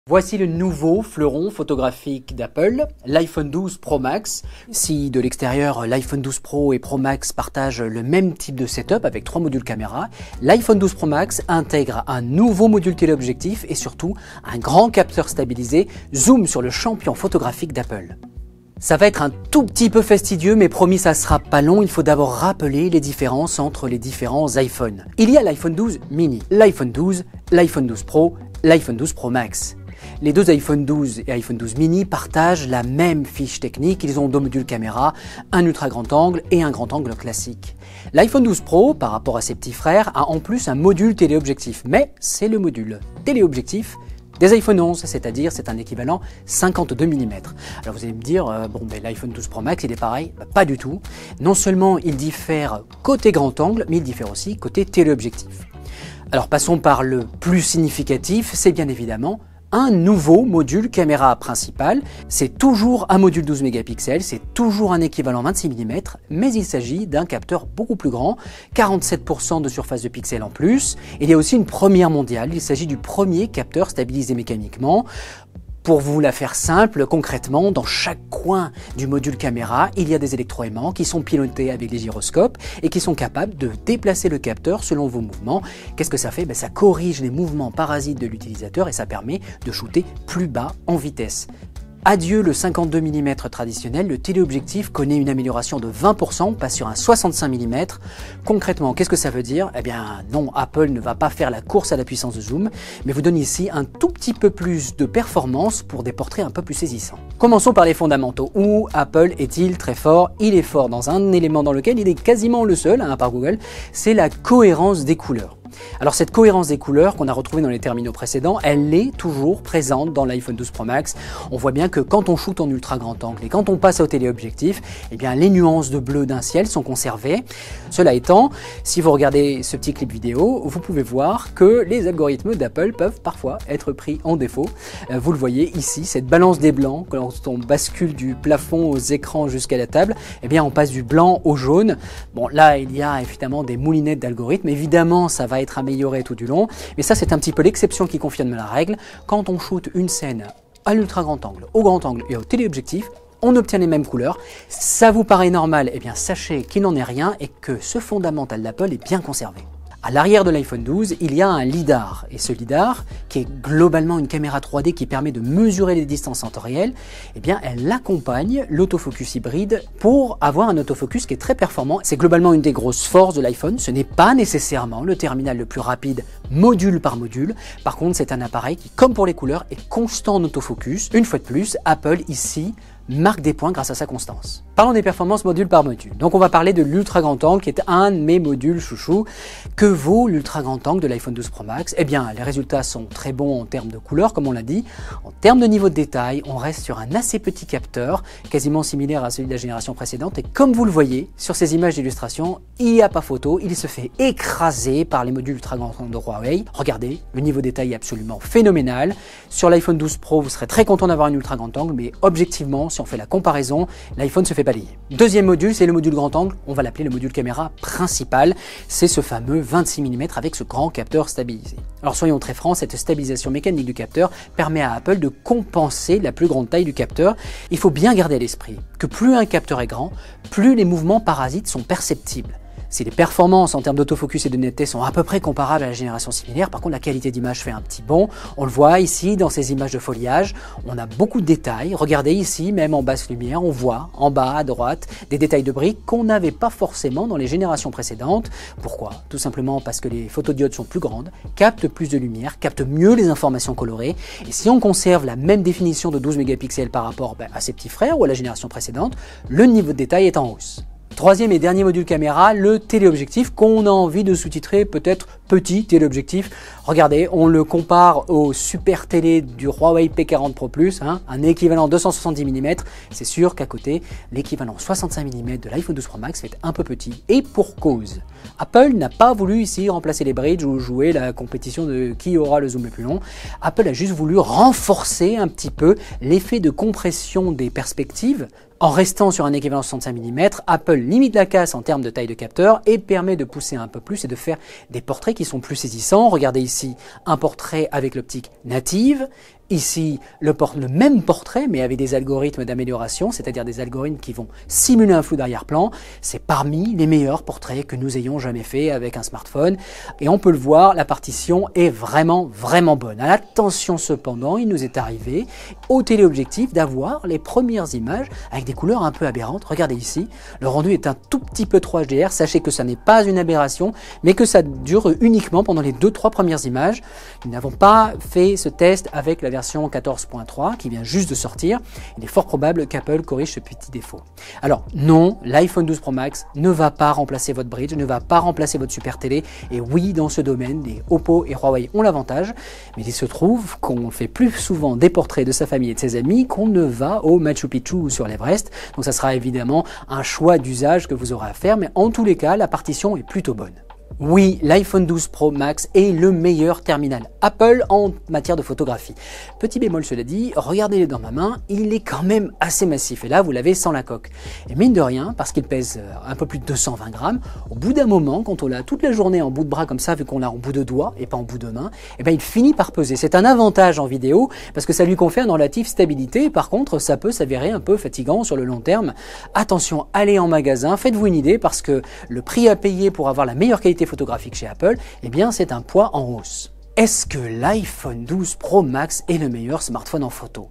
Voici le nouveau fleuron photographique d'Apple, l'iPhone 12 Pro Max. Si de l'extérieur, l'iPhone 12 Pro et Pro Max partagent le même type de setup avec 3 modules caméra, l'iPhone 12 Pro Max intègre un nouveau module téléobjectif et surtout un grand capteur stabilisé zoom sur le champion photographique d'Apple. Ça va être un tout petit peu fastidieux, mais promis, ça sera pas long. Il faut d'abord rappeler les différences entre les différents iPhones. Il y a l'iPhone 12 mini, l'iPhone 12, l'iPhone 12 Pro, l'iPhone 12 Pro Max. Les deux iPhone 12 et iPhone 12 mini partagent la même fiche technique. Ils ont deux modules caméra, un ultra grand angle et un grand angle classique. L'iPhone 12 Pro, par rapport à ses petits frères, a en plus un module téléobjectif, mais c'est le module téléobjectif des iPhone 11, c'est-à-dire c'est un équivalent 52 mm. Alors vous allez me dire, l'iPhone 12 Pro Max il est pareil, pas du tout. Non seulement il diffère côté grand angle, mais il diffère aussi côté téléobjectif. Alors passons par le plus significatif, c'est bien évidemment un nouveau module caméra principal. C'est toujours un module 12 mégapixels, c'est toujours un équivalent 26 mm, mais il s'agit d'un capteur beaucoup plus grand, 47% de surface de pixels en plus. Il y a aussi une première mondiale, il s'agit du premier capteur stabilisé mécaniquement. Pour vous la faire simple, concrètement, dans chaque coin du module caméra, il y a des électroaimants qui sont pilotés avec les gyroscopes et qui sont capables de déplacer le capteur selon vos mouvements. Qu'est-ce que ça fait? Ça corrige les mouvements parasites de l'utilisateur et ça permet de shooter plus bas en vitesse. Adieu le 52 mm traditionnel, le téléobjectif connaît une amélioration de 20%, on passe sur un 65 mm. Concrètement, qu'est-ce que ça veut dire? Eh bien non, Apple ne va pas faire la course à la puissance de zoom, mais vous donne ici un tout petit peu plus de performance pour des portraits un peu plus saisissants. Commençons par les fondamentaux. Où Apple est-il très fort? Il est fort dans un élément dans lequel il est quasiment le seul, par Google, c'est la cohérence des couleurs. Alors cette cohérence des couleurs qu'on a retrouvée dans les terminaux précédents, elle est toujours présente dans l'iPhone 12 Pro Max. On voit bien que quand on shoot en ultra grand angle et quand on passe au téléobjectif, eh bien les nuances de bleu d'un ciel sont conservées. Cela étant, si vous regardez ce petit clip vidéo, vous pouvez voir que les algorithmes d'Apple peuvent parfois être pris en défaut. Vous le voyez ici, cette balance des blancs, quand on bascule du plafond aux écrans jusqu'à la table, eh bien on passe du blanc au jaune. Bon là, il y a évidemment des moulinettes d'algorithmes. Évidemment, ça va être amélioré tout du long, mais ça c'est un petit peu l'exception qui confirme la règle. Quand on shoot une scène à l'ultra grand angle, au grand angle et au téléobjectif, on obtient les mêmes couleurs. Ça vous paraît normal? Eh bien sachez qu'il n'en est rien et que ce fondamental d'Apple est bien conservé. À l'arrière de l'iPhone 12, il y a un lidar, et ce lidar, qui est globalement une caméra 3D qui permet de mesurer les distances en temps réel, eh bien elle accompagne l'autofocus hybride pour avoir un autofocus qui est très performant. C'est globalement une des grosses forces de l'iPhone. Ce n'est pas nécessairement le terminal le plus rapide module par module. Par contre, c'est un appareil qui, comme pour les couleurs, est constant en autofocus. Une fois de plus, Apple ici marque des points grâce à sa constance. Parlons des performances module par module. Donc on va parler de l'ultra grand angle qui est un de mes modules chouchou. Que vaut l'ultra grand angle de l'iPhone 12 Pro Max? Eh bien les résultats sont très bons en termes de couleurs comme on l'a dit. En termes de niveau de détail, on reste sur un assez petit capteur, quasiment similaire à celui de la génération précédente. Et comme vous le voyez sur ces images d'illustration, il n'y a pas photo, il se fait écraser par les modules ultra grand angle de Huawei. Regardez, le niveau de détail est absolument phénoménal. Sur l'iPhone 12 Pro, vous serez très content d'avoir un ultra grand angle, mais objectivement, si on fait la comparaison, l'iPhone se fait balayer. Deuxième module, c'est le module grand angle, on va l'appeler le module caméra principal. C'est ce fameux 26 mm avec ce grand capteur stabilisé. Alors soyons très francs, cette stabilisation mécanique du capteur permet à Apple de compenser la plus grande taille du capteur. Il faut bien garder à l'esprit que plus un capteur est grand, plus les mouvements parasites sont perceptibles. Si les performances en termes d'autofocus et de netteté sont à peu près comparables à la génération similaire, par contre la qualité d'image fait un petit bond. On le voit ici dans ces images de foliage, on a beaucoup de détails. Regardez ici, même en basse lumière, on voit en bas à droite des détails de briques qu'on n'avait pas forcément dans les générations précédentes. Pourquoi? Tout simplement parce que les photodiodes sont plus grandes, captent plus de lumière, captent mieux les informations colorées. Et si on conserve la même définition de 12 mégapixels par rapport à ses petits frères ou à la génération précédente, le niveau de détail est en hausse. Troisième et dernier module caméra, le téléobjectif qu'on a envie de sous-titrer peut-être petit téléobjectif. Regardez, on le compare au super télé du Huawei P40 Pro Plus, un équivalent 270 mm. C'est sûr qu'à côté, l'équivalent 65 mm de l'iPhone 12 Pro Max fait un peu petit. Et pour cause, Apple n'a pas voulu ici remplacer les bridges ou jouer la compétition de qui aura le zoom le plus long. Apple a juste voulu renforcer un petit peu l'effet de compression des perspectives. En restant sur un équivalent 65 mm, Apple limite la casse en termes de taille de capteur et permet de pousser un peu plus et de faire des portraits qui sont plus saisissants. Regardez ici un portrait avec l'optique native Ici, le même portrait, mais avec des algorithmes d'amélioration, c'est-à-dire des algorithmes qui vont simuler un flou d'arrière-plan. C'est parmi les meilleurs portraits que nous ayons jamais fait avec un smartphone. Et on peut le voir, la partition est vraiment bonne. Attention cependant, il nous est arrivé au téléobjectif d'avoir les premières images avec des couleurs un peu aberrantes. Regardez ici, le rendu est un tout petit peu trop HDR. Sachez que ça n'est pas une aberration, mais que ça dure uniquement pendant les 2-3 premières images. Nous n'avons pas fait ce test avec la version 14.3 qui vient juste de sortir. Il est fort probable qu'Apple corrige ce petit défaut. Alors non, l'iPhone 12 Pro Max ne va pas remplacer votre bridge, ne va pas remplacer votre super télé. Et oui, dans ce domaine, les Oppo et Huawei ont l'avantage, mais il se trouve qu'on fait plus souvent des portraits de sa famille et de ses amis qu'on ne va au Machu Picchu ou sur l'Everest. Donc ça sera évidemment un choix d'usage que vous aurez à faire, mais en tous les cas, la partition est plutôt bonne. Oui, l'iPhone 12 Pro Max est le meilleur terminal Apple en matière de photographie. Petit bémol cela dit, regardez-le dans ma main, il est quand même assez massif. Et là, vous l'avez sans la coque. Et mine de rien, parce qu'il pèse un peu plus de 220 grammes, au bout d'un moment, quand on l'a toute la journée en bout de bras comme ça, vu qu'on l'a en bout de doigt et pas en bout de main, eh ben, il finit par peser. C'est un avantage en vidéo parce que ça lui confère une relative stabilité. Par contre, ça peut s'avérer un peu fatigant sur le long terme. Attention, allez en magasin, faites-vous une idée parce que le prix à payer pour avoir la meilleure qualité photographique chez Apple, eh bien c'est un poids en hausse. Est-ce que l'iPhone 12 Pro Max est le meilleur smartphone en photo?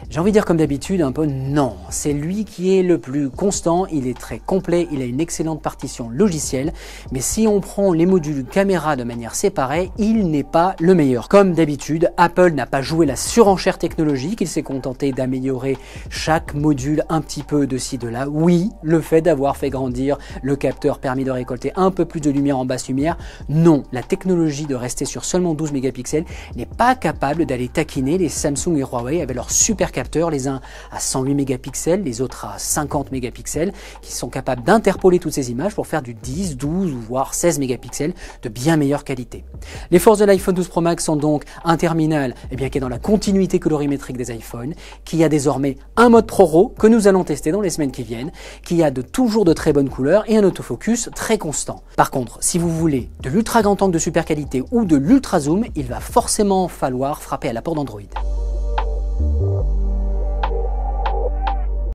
J'ai envie de dire comme d'habitude un peu non. C'est lui qui est le plus constant, il est très complet, il a une excellente partition logicielle, mais si on prend les modules caméra de manière séparée, il n'est pas le meilleur. Comme d'habitude, Apple n'a pas joué la surenchère technologique, il s'est contenté d'améliorer chaque module un petit peu de ci, de là. Oui, le fait d'avoir fait grandir le capteur permis de récolter un peu plus de lumière en basse lumière, non. La technologie de rester sur seulement 12 mégapixels n'est pas capable d'aller taquiner les Samsung et Huawei avec leurs super capteurs, les uns à 108 mégapixels, les autres à 50 mégapixels, qui sont capables d'interpoler toutes ces images pour faire du 10, 12 ou voire 16 mégapixels de bien meilleure qualité. Les forces de l'iPhone 12 Pro Max sont donc un terminal qui est dans la continuité colorimétrique des iPhones, qui a désormais un mode ProRAW que nous allons tester dans les semaines qui viennent, qui a toujours de très bonnes couleurs et un autofocus très constant. Par contre, si vous voulez de l'ultra grand angle de super qualité ou de l'ultra zoom, il va forcément falloir frapper à la porte d'Android.